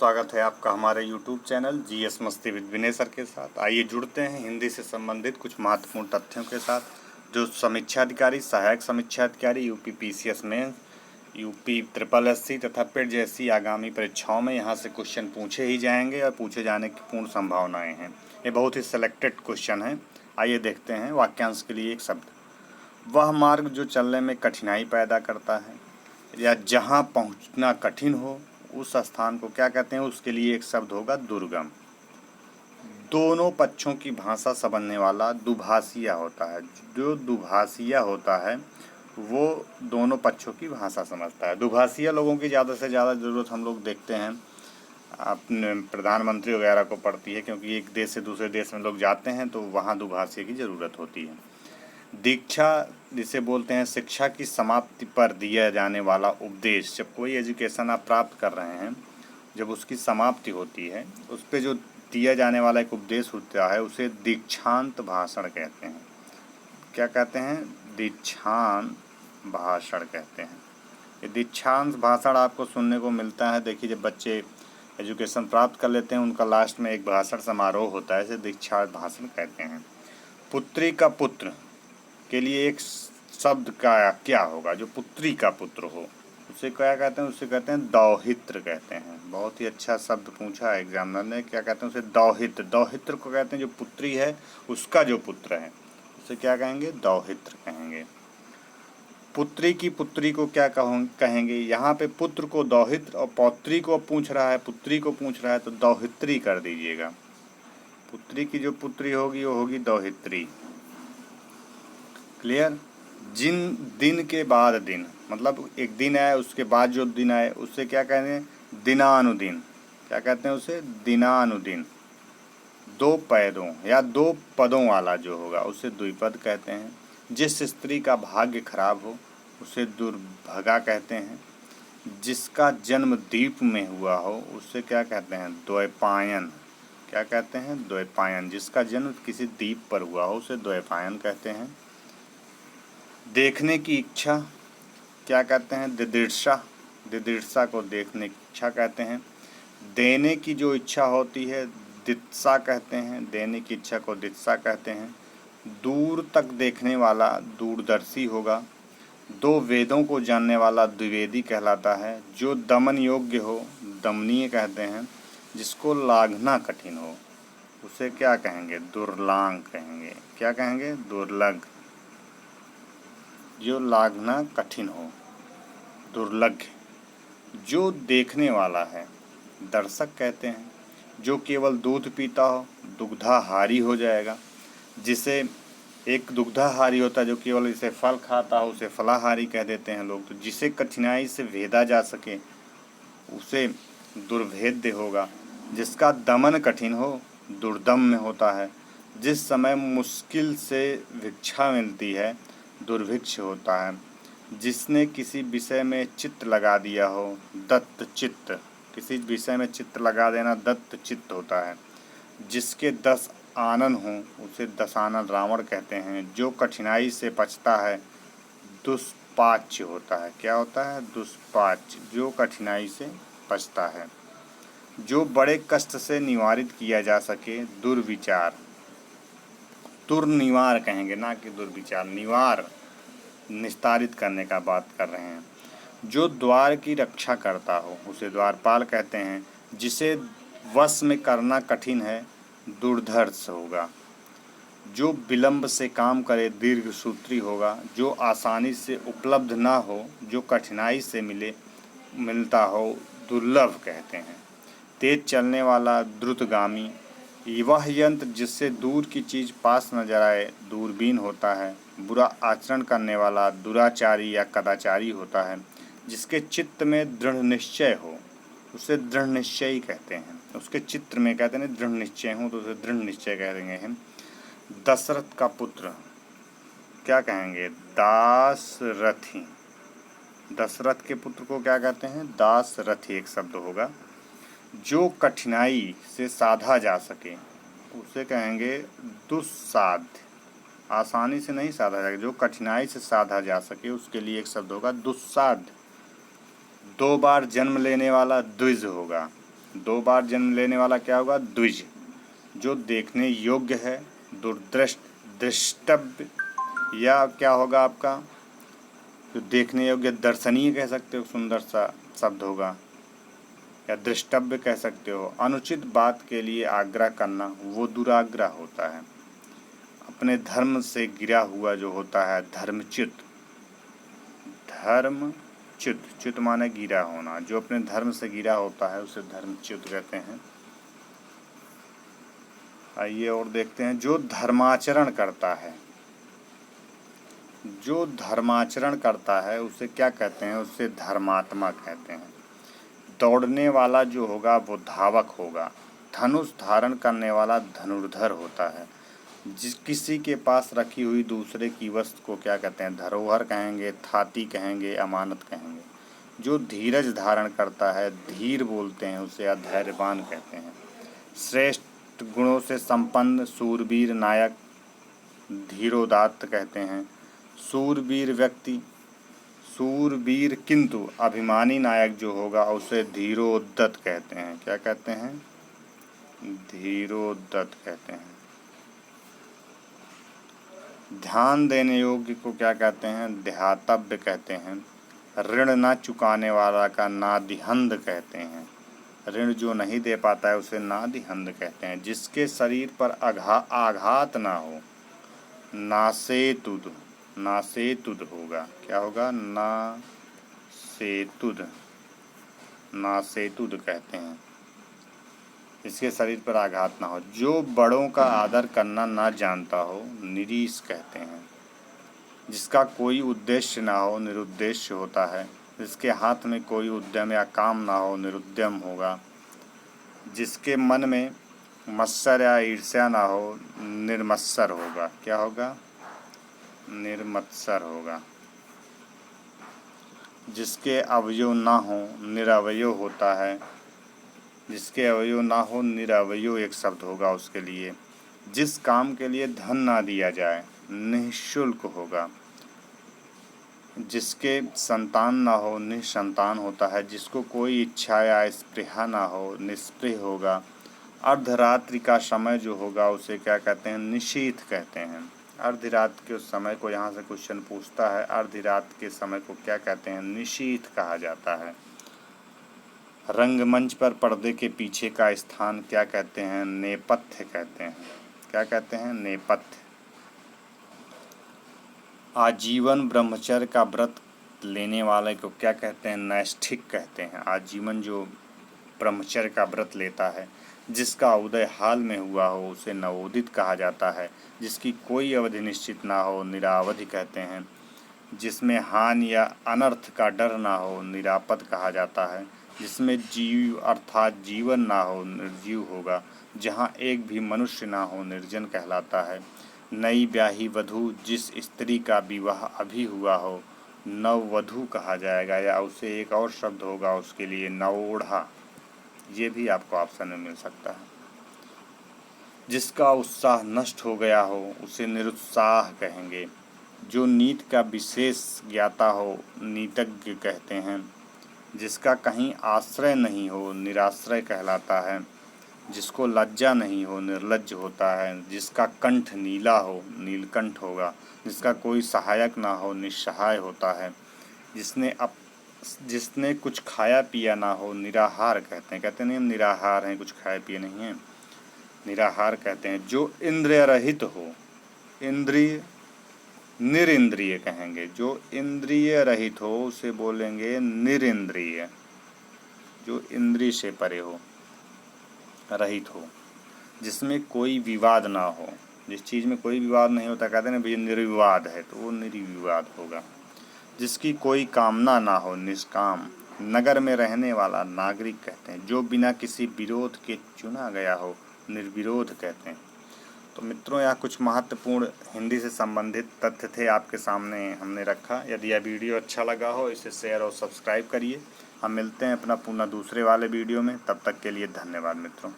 स्वागत है आपका हमारे YouTube चैनल जीएस मस्ती विद विनय सर के साथ। आइए जुड़ते हैं हिंदी से संबंधित कुछ महत्वपूर्ण तथ्यों के साथ जो समीक्षा अधिकारी, सहायक समीक्षा अधिकारी, यूपी पीसीएस में, यूपी ट्रिपल एससी तथा पेट जैसी आगामी परीक्षाओं में यहाँ से क्वेश्चन पूछे ही जाएंगे और पूछे जाने की पूर्ण संभावनाएँ हैं। ये बहुत ही सिलेक्टेड क्वेश्चन है। आइए देखते हैं। वाक्यांश के लिए एक शब्द, वह मार्ग जो चलने में कठिनाई पैदा करता है या जहाँ पहुँचना कठिन हो उस स्थान को क्या कहते हैं, उसके लिए एक शब्द होगा दुर्गम। दोनों पक्षों की भाषा समझने वाला दुभाषिया होता है। जो दुभाषिया होता है वो दोनों पक्षों की भाषा समझता है। दुभाषिया लोगों की ज़्यादा से ज़्यादा ज़रूरत हम लोग देखते हैं अपने प्रधानमंत्री वगैरह को पड़ती है, क्योंकि एक देश से दूसरे देश में लोग जाते हैं तो वहाँ दुभाषिया की ज़रूरत होती है। दीक्षा जिसे बोलते हैं शिक्षा की समाप्ति पर दिया जाने वाला उपदेश। जब कोई एजुकेशन आप प्राप्त कर रहे हैं, जब उसकी समाप्ति होती है, उस पर जो दिया जाने वाला एक उपदेश होता है उसे दीक्षांत भाषण कहते हैं। क्या कहते हैं? दीक्षांत भाषण कहते हैं। ये दीक्षांत भाषण आपको सुनने को मिलता है। देखिए, जब बच्चे एजुकेशन प्राप्त कर लेते हैं उनका लास्ट में एक भाषण समारोह होता है, इसे दीक्षांत भाषण कहते हैं। पुत्री का पुत्र के लिए एक शब्द का क्या होगा? जो पुत्री का पुत्र हो उसे क्या कहते हैं? उसे कहते हैं दौहित्र कहते हैं। बहुत ही अच्छा शब्द पूछा है एग्जामिनर ने। क्या कहते हैं उसे? दौहित्र। दौहित्र को कहते हैं जो पुत्री है उसका जो पुत्र है उसे क्या कहेंगे? दौहित्र कहेंगे। पुत्री की पुत्री को क्या कहेंगे? यहाँ पे पुत्र को दौहित्र और पौत्री को पूछ रहा है, पुत्री को पूछ रहा है तो दौहित्री कर दीजिएगा। पुत्री की जो पुत्री होगी वो होगी दौहित्री। क्लियर? जिन दिन के बाद दिन, मतलब एक दिन आए उसके बाद जो दिन आए उससे क्या कहते हैं? दिनानुदिन। क्या कहते हैं उसे? दिनानुदिन। दो पैदों या दो पदों वाला जो होगा उसे द्विपद कहते हैं। जिस स्त्री का भाग्य खराब हो उसे दुर्भगा कहते हैं। जिसका जन्म द्वीप में हुआ हो उसे क्या कहते हैं? द्वैपायन। क्या कहते हैं? द्वैपायन। जिसका जन्म किसी द्वीप पर हुआ हो उसे द्वैपायन कहते हैं। देखने की इच्छा क्या कहते हैं? दिदिर्षा। दिदिर्षा को देखने की इच्छा कहते हैं। देने की जो इच्छा होती है दित्सा कहते हैं। देने की इच्छा को दित्सा कहते हैं। दूर तक देखने वाला दूरदर्शी होगा। दो वेदों को जानने वाला द्विवेदी कहलाता है। जो दमन योग्य हो दमनीय कहते हैं। जिसको लाघना कठिन हो उसे क्या कहेंगे? दुर्लांग कहेंगे। क्या कहेंगे? दुर्लभ। जो लाघना कठिन हो, दुर्लभ। जो देखने वाला है दर्शक कहते हैं। जो केवल दूध पीता हो दुग्धाहारी हो जाएगा। जिसे एक दुग्धाहारी होता है जो केवल इसे फल खाता हो उसे फलाहारी कह देते हैं लोग। तो जिसे कठिनाई से भेदा जा सके उसे दुर्भेद्य होगा। जिसका दमन कठिन हो दुर्दम्य होता है। जिस समय मुश्किल से भिक्षा मिलती है दुर्भिक्ष होता है। जिसने किसी विषय में चित्त लगा दिया हो दत्त चित्त। किसी विषय में चित्त लगा देना दत्त चित्त होता है। जिसके 10 आनन हों उसे दशानन रावण कहते हैं। जो कठिनाई से बचता है दुष्पाच्य होता है। क्या होता है? दुष्पाच्य। जो कठिनाई से बचता है। जो बड़े कष्ट से निवारित किया जा सके दुर्विचार। दुर्निवार कहेंगे, ना कि दुर्विचार। निवार निस्तारित करने का बात कर रहे हैं। जो द्वार की रक्षा करता हो उसे द्वारपाल कहते हैं। जिसे वश में करना कठिन है दुर्धर्ष होगा। जो विलंब से काम करे दीर्घसूत्री होगा। जो आसानी से उपलब्ध ना हो, जो कठिनाई से मिलता हो दुर्लभ कहते हैं। तेज चलने वाला द्रुतगामी। वह यंत्र जिससे दूर की चीज़ पास नजर आए दूरबीन होता है। बुरा आचरण करने वाला दुराचारी या कदाचारी होता है। जिसके चित्त में दृढ़ निश्चय हो उसे दृढ़ निश्चयी कहते हैं। उसके चित्र में कहते हैं दृढ़ निश्चय हो तो उसे दृढ़ निश्चय कह देंगे हम। दशरथ का पुत्र क्या कहेंगे? दासरथी। दशरथ के पुत्र को क्या कहते हैं? दासरथी एक शब्द होगा। जो कठिनाई से साधा जा सके उसे कहेंगे दुस्साध्य। आसानी से नहीं साधा जाएगा, जो कठिनाई से साधा जा सके उसके लिए एक शब्द होगा दुस्साध्य। 2 बार जन्म लेने वाला द्विज होगा। 2 बार जन्म लेने वाला क्या होगा? द्विज। जो देखने योग्य है, दृष्टव्य, या क्या होगा आपका? जो देखने योग्य, दर्शनीय कह सकते हो, सुंदर सा शब्द होगा, या दृष्टव्य कह सकते हो। अनुचित बात के लिए आग्रह करना वो दुराग्रह होता है। अपने धर्म से गिरा हुआ जो होता है धर्मच्युत, धर्मच्युत, च्युत माने गिरा होना, जो अपने धर्म से गिरा होता है उसे धर्मच्युत कहते हैं। आइए और देखते हैं, जो धर्माचरण करता है, जो धर्माचरण करता है उसे क्या कहते हैं? उसे धर्मात्मा कहते हैं। दौड़ने वाला जो होगा वो धावक होगा। धनुष धारण करने वाला धनुर्धर होता है। जिस किसी के पास रखी हुई दूसरे की वस्तु को क्या कहते हैं? धरोहर कहेंगे, थाती कहेंगे, अमानत कहेंगे। जो धीरज धारण करता है, धीर बोलते हैं उसे, या धैर्यवान कहते हैं। श्रेष्ठ गुणों से संपन्न सूरवीर नायक धीरोदात्त कहते हैं। सूरवीर व्यक्ति, सूरवीर किंतु अभिमानी नायक जो होगा उसे धीरोद्धत कहते हैं। क्या कहते हैं? धीरोद्धत कहते हैं। ध्यान देने योग्य को क्या कहते हैं? ध्यातव्य कहते हैं। ऋण न चुकाने वाला का नादिहंद कहते हैं। ऋण जो नहीं दे पाता है उसे नादिहंद कहते हैं। जिसके शरीर पर आघात ना हो, नासेतुद, नासेतुद होगा। क्या होगा? नासेतुद, नासेतुद कहते हैं। इसके शरीर पर आघात ना हो। जो बड़ों का आदर करना ना जानता हो, निरीश कहते हैं। जिसका कोई उद्देश्य ना हो, निरुद्देश्य होता है। जिसके हाथ में कोई उद्यम या काम ना हो, निरुद्यम होगा। जिसके मन में मत्सर या ईर्ष्या ना हो, निर्मत्सर होगा। क्या होगा? निर्मत्सर होगा। जिसके अवयव ना हो, निरवयव होता है। जिसके अवयव ना हो, निरवयव एक शब्द होगा उसके लिए। जिस काम के लिए धन ना दिया जाए, निःशुल्क होगा। जिसके संतान ना हो, निसंतान होता है। जिसको कोई इच्छा या स्पृहा ना हो, निस्पृह होगा। अर्धरात्रि का समय जो होगा उसे क्या कहते हैं? निशीथ कहते हैं। अर्धरात के उस समय को यहाँ से क्वेश्चन पूछता है, अर्धरात के समय को क्या कहते हैं? निशीथ कहा जाता है। रंगमंच पर पर्दे के पीछे का स्थान क्या कहते हैं? नेपथ्य कहते हैं। क्या कहते हैं? नेपथ्य। आजीवन ब्रह्मचर्य का व्रत लेने वाले को क्या कहते हैं? नैष्ठिक कहते हैं। आजीवन जो ब्रह्मचर्य का व्रत लेता है, जिसका उदय हाल में हुआ हो उसे नवोदित कहा जाता है। जिसकी कोई अवधि निश्चित ना हो, निरावधि कहते हैं। जिसमें हानि या अनर्थ का डर ना हो, निरापद कहा जाता है। जिसमें जीव अर्थात जीवन ना हो, निर्जीव होगा। जहाँ एक भी मनुष्य ना हो, निर्जन कहलाता है। नई ब्याही वधू, जिस स्त्री का विवाह अभी हुआ हो, नववधू कहा जाएगा, या उसे एक और शब्द होगा उसके लिए, नवोढ़ा। ये भी आपको ऑप्शन में मिल सकता है। जिसका उत्साह नष्ट हो गया हो उसे निरुत्साह कहेंगे। जो नीति का विशेष ज्ञाता हो, नीतज्ञ कहते हैं। जिसका कहीं आश्रय नहीं हो, निराश्रय कहलाता है। जिसको लज्जा नहीं हो, निर्लज्ज होता है। जिसका कंठ नीला हो, नीलकंठ होगा। जिसका कोई सहायक ना हो, निस्सहाय होता है। जिसने कुछ खाया पिया ना हो, निराहार कहते हैं। कहते नहीं हम निराहार हैं, कुछ खाए पिए नहीं हैं, निराहार कहते हैं। जो इंद्रिय रहित हो, इंद्रिय निरिंद्रिय कहेंगे। जो इंद्रिय रहित हो उसे बोलेंगे निरिंद्रिय। जो इंद्रिय से परे हो, रहित हो। जिसमें कोई विवाद ना हो, जिस चीज़ में कोई विवाद नहीं होता, कहते हैं ना भैया निर्विवाद है, तो वो निर्विवाद होगा। जिसकी कोई कामना ना हो, निष्काम। नगर में रहने वाला नागरिक कहते हैं। जो बिना किसी विरोध के चुना गया हो, निर्विरोध कहते हैं। तो मित्रों, यहाँ कुछ महत्वपूर्ण हिंदी से संबंधित तथ्य थे आपके सामने हमने रखा। यदि यह वीडियो अच्छा लगा हो इसे शेयर और सब्सक्राइब करिए। हम मिलते हैं अपना पुनः दूसरे वाले वीडियो में। तब तक के लिए धन्यवाद मित्रों।